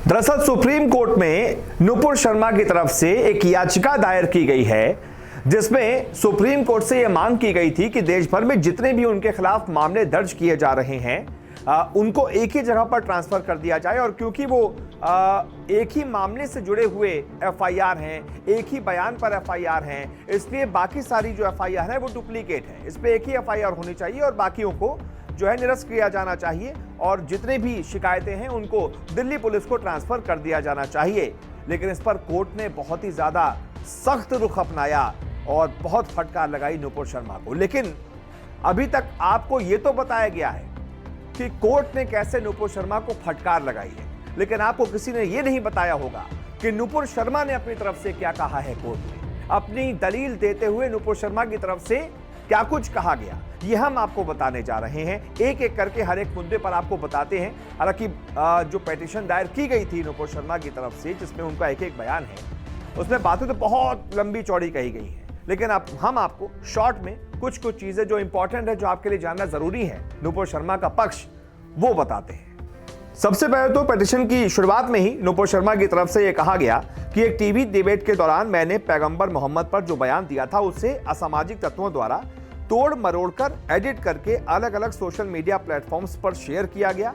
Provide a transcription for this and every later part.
दरअसल supreme court में नुपुर शर्मा की तरफ से एक याचिका दायर की गई है जिसमें सुप्रीम कोर्ट से यह मांग की गई थी कि देश भर में जितने भी उनके खिलाफ मामले दर्ज किए जा रहे हैं उनको एक ही जगह पर ट्रांसफर कर दिया जाए। और क्योंकि वो एक ही मामले से जुड़े हुए एफआईआर हैं, एक ही बयान पर एफआईआर हैं, इसलिए बाकी सारी जो एफआईआर है वो डुप्लीकेट है। इस पे एक ही एफआईआर होनी चाहिए और बाकियों को जो है निरस्त किया जाना चाहिए और जितने भी शिकायतें हैं उनको दिल्ली पुलिस को ट्रांसफर कर दिया जाना चाहिए। लेकिन इस पर कोर्ट ने बहुत ही ज्यादा सख्त रुख अपनाया और बहुत फटकार लगाई नुपुर शर्मा को। लेकिन अभी तक आपको यह तो बताया गया है कि कोर्ट ने कैसे नुपुर शर्मा को फटकार लगाई है, लेकिन आपको किसी ने यह नहीं बताया होगा कि नुपुर शर्मा ने अपनी तरफ से क्या कहा है कोर्ट में। अपनी दलील देते हुए नुपुर शर्मा की तरफ से क्या कुछ कहा गया, यह हम आपको बताने जा रहे हैं। एक एक करके हर एक मुद्दे पर आपको बताते हैं। हालांकि जो पिटीशन दायर की गई थी नुपुर शर्मा की तरफ से, जिसमें उनका एक एक बयान है, उसमें बातें तो बहुत लंबी चौड़ी कही गई हैं, लेकिन हम आपको शॉर्ट में कुछ चीजें जो इंपॉर्टेंट है, जो आपके लिए जानना जरूरी है नुपुर शर्मा का पक्ष, वो बताते हैं। सबसे पहले तो पिटीशन की शुरुआत में ही नुपुर शर्मा की तरफ से यह कहा गया कि एक टीवी डिबेट के दौरान मैंने पैगंबर मोहम्मद पर जो बयान दिया था उसे असामाजिक तत्वों द्वारा तोड़ मरोड़ कर एडिट करके अलग अलग सोशल मीडिया प्लेटफॉर्म्स पर शेयर किया गया।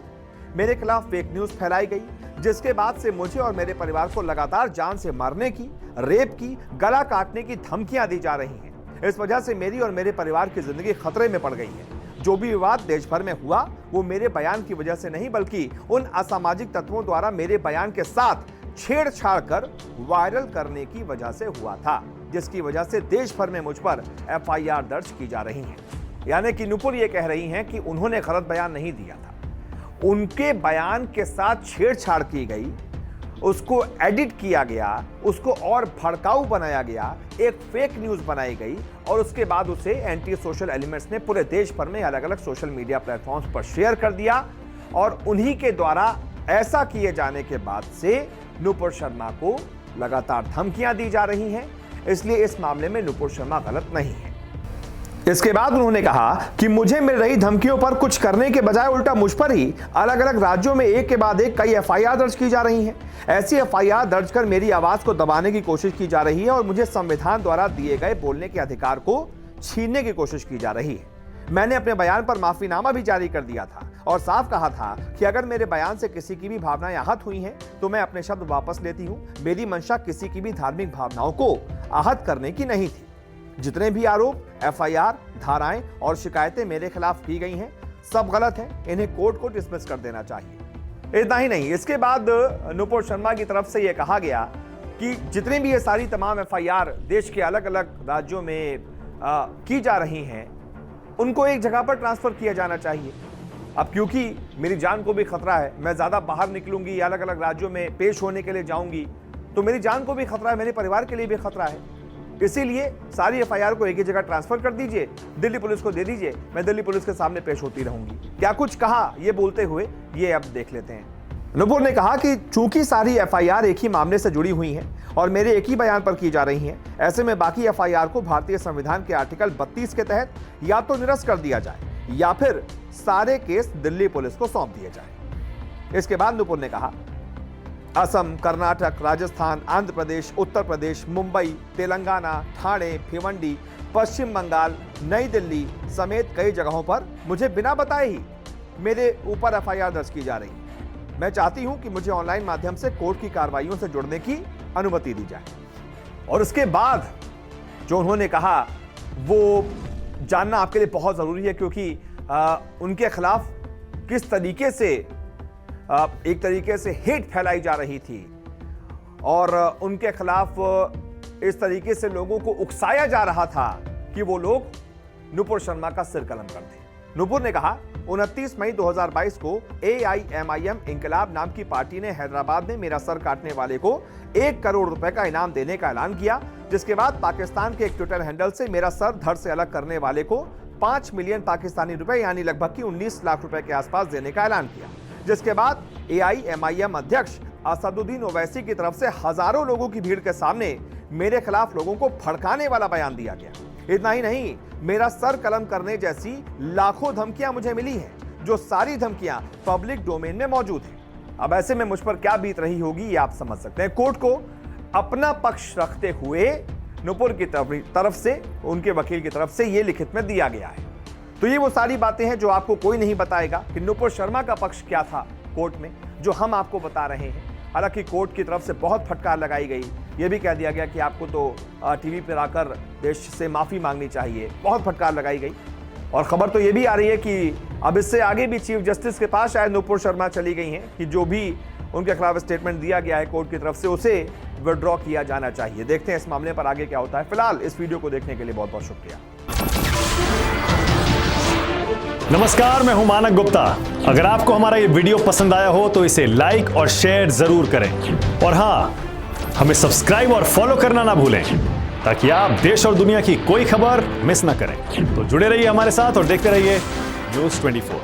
मेरे खिलाफ फेक न्यूज फैलाई गई, जिसके बाद से मुझे और मेरे परिवार को लगातार जान से मारने की, रेप की, गला काटने की धमकियां दी जा रही हैं। इस वजह से मेरी और मेरे परिवार की जिंदगी खतरे में पड़ गई है। जो भी विवाद देश भर में हुआ वो मेरे बयान की वजह से नहीं, बल्कि उन असामाजिक तत्वों द्वारा मेरे बयान के साथ छेड़छाड़ कर वायरल करने की वजह से हुआ था, जिसकी वजह से देश भर में मुझ पर एफआईआर दर्ज की जा रही है। यानी कि नुपुर ये कह रही हैं कि उन्होंने गलत बयान नहीं दिया था, उनके बयान के साथ छेड़छाड़ की गई, उसको एडिट किया गया, उसको और भड़काऊ बनाया गया, एक फेक न्यूज बनाई गई और उसके बाद उसे एंटी सोशल एलिमेंट्स ने पूरे देश भर में अलग अलग सोशल मीडिया प्लेटफॉर्म्स पर शेयर कर दिया। और उन्हीं के द्वारा ऐसा किए जाने के बाद से नुपुर शर्मा को लगातार धमकियां दी जा रही हैं, इसलिए इस मामले में नुपुर शर्मा गलत नहीं है। इसके बाद उन्होंने कहा कि मुझे मिल रही धमकियों पर कुछ करने के बजाय उल्टा मुझ पर ही अलग अलग राज्यों में एक के बाद एक कई एफआईआर दर्ज की जा रही हैं। ऐसी एफआईआर दर्ज कर मेरी आवाज को दबाने की कोशिश की जा रही है और मुझे संविधान द्वारा दिए गए बोलने के अधिकार को छीनने की कोशिश की जा रही है। मैंने अपने बयान पर माफीनामा भी जारी कर दिया था और साफ कहा था कि अगर मेरे बयान से किसी की भी भावनाएं आहत हुई हैं तो मैं अपने शब्द वापस लेती हूं। मेरी मंशा किसी की भी धार्मिक भावनाओं को आहत करने की नहीं थी। जितने भी आरोप, एफआईआर, धाराएं और शिकायतें मेरे खिलाफ की गई हैं, सब गलत है। इन्हें कोर्ट को डिसमिस कर देना चाहिए। इतना ही नहीं, इसके बाद नुपुर शर्मा की तरफ से यह कहा गया कि जितनी भी ये सारी तमाम एफआईआर देश के अलग अलग राज्यों में की जा रही हैं, उनको एक जगह पर ट्रांसफर किया जाना चाहिए। अब क्योंकि मेरी जान को भी खतरा है, मैं ज्यादा बाहर निकलूंगी, अलग अलग राज्यों में पेश होने के लिए जाऊंगी तो मेरी जान को भी खतरा है, मेरे परिवार के लिए भी खतरा है। इसीलिए सारी एफआईआर को एक ही जगह ट्रांसफर कर दीजिए, दिल्ली पुलिस को दे दीजिए, मैं दिल्ली पुलिस के सामने पेश होती रहूंगी। क्या कुछ कहा ये बोलते हुए, ये अब देख लेते हैं। नुपुर ने कहा कि चूंकि सारी एफआईआर एक ही मामले से जुड़ी हुई हैं और मेरे एक ही बयान पर की जा रही हैं, ऐसे में बाकी एफआईआर को भारतीय संविधान के आर्टिकल 32 के तहत या तो निरस्त कर दिया जाए या फिर सारे केस दिल्ली पुलिस को सौंप दिए जाए। इसके बाद नुपुर ने कहा असम, कर्नाटक, राजस्थान, आंध्र प्रदेश, उत्तर प्रदेश, मुंबई, तेलंगाना, ठाणे, भिवंडी, पश्चिम बंगाल, नई दिल्ली समेत कई जगहों पर मुझे बिना बताए ही मेरे ऊपर एफआईआर दर्ज की जा रही है। मैं चाहती हूं कि मुझे ऑनलाइन माध्यम से कोर्ट की कार्रवाइयों से जुड़ने की अनुमति दी जाए। और उसके बाद जो उन्होंने कहा वो जानना आपके लिए बहुत जरूरी है, क्योंकि उनके खिलाफ किस तरीके से एक तरीके से हेट फैलाई जा रही थी और उनके खिलाफ इस तरीके से लोगों को उकसाया जा रहा था कि वो लोग नुपुर शर्मा का सिर कलम कर दें। नुपुर ने कहा 29 मई 2022 को AIMIM इंकलाब नाम की पार्टी ने हैदराबाद में मेरा सर काटने वाले को 1 करोड़ रुपए का इनाम देने का ऐलान किया, जिसके बाद पाकिस्तान के एक ट्विटर हैंडल से मेरा सर धड़ से अलग करने वाले को 5 मिलियन पाकिस्तानी रुपए यानी लगभग की 19 लाख रुपए के आसपास देने का ऐलान किया, जिसके बाद AIMIM अध्यक्ष असदुद्दीन ओवैसी की तरफ से हजारों लोगों की भीड़ के सामने मेरे खिलाफ लोगों को भड़काने वाला बयान दिया गया। इतना ही नहीं, मेरा सर कलम करने जैसी लाखों धमकियां मुझे मिली हैं, जो सारी धमकियां पब्लिक डोमेन में मौजूद हैं। अब ऐसे में मुझ पर क्या बीत रही होगी ये आप समझ सकते हैं। कोर्ट को अपना पक्ष रखते हुए नुपुर की तरफ से, उनके वकील की तरफ से ये लिखित में दिया गया है। तो ये वो सारी बातें हैं जो आपको कोई नहीं बताएगा कि नुपुर शर्मा का पक्ष क्या था कोर्ट में, जो हम आपको बता रहे हैं। हालांकि कोर्ट की तरफ से बहुत फटकार लगाई गई, ये भी कह दिया गया कि आपको तो टीवी पर आकर देश से माफी मांगनी चाहिए, बहुत फटकार लगाई गई। और खबर तो ये भी आ रही है कि अब इससे आगे भी चीफ जस्टिस के पास शायद नुपुर शर्मा चली गई हैं कि जो भी उनके खिलाफ स्टेटमेंट दिया गया है कोर्ट की तरफ से उसे विड्रॉ किया जाना चाहिए। देखते हैं इस मामले पर आगे क्या होता है। फिलहाल इस वीडियो को देखने के लिए बहुत बहुत शुक्रिया। नमस्कार, मैं हूं मानक गुप्ता। अगर आपको हमारा ये वीडियो पसंद आया हो तो इसे लाइक और शेयर जरूर करें, और हां, हमें सब्सक्राइब और फॉलो करना ना भूलें ताकि आप देश और दुनिया की कोई खबर मिस ना करें। तो जुड़े रहिए हमारे साथ और देखते रहिए न्यूज़ 24।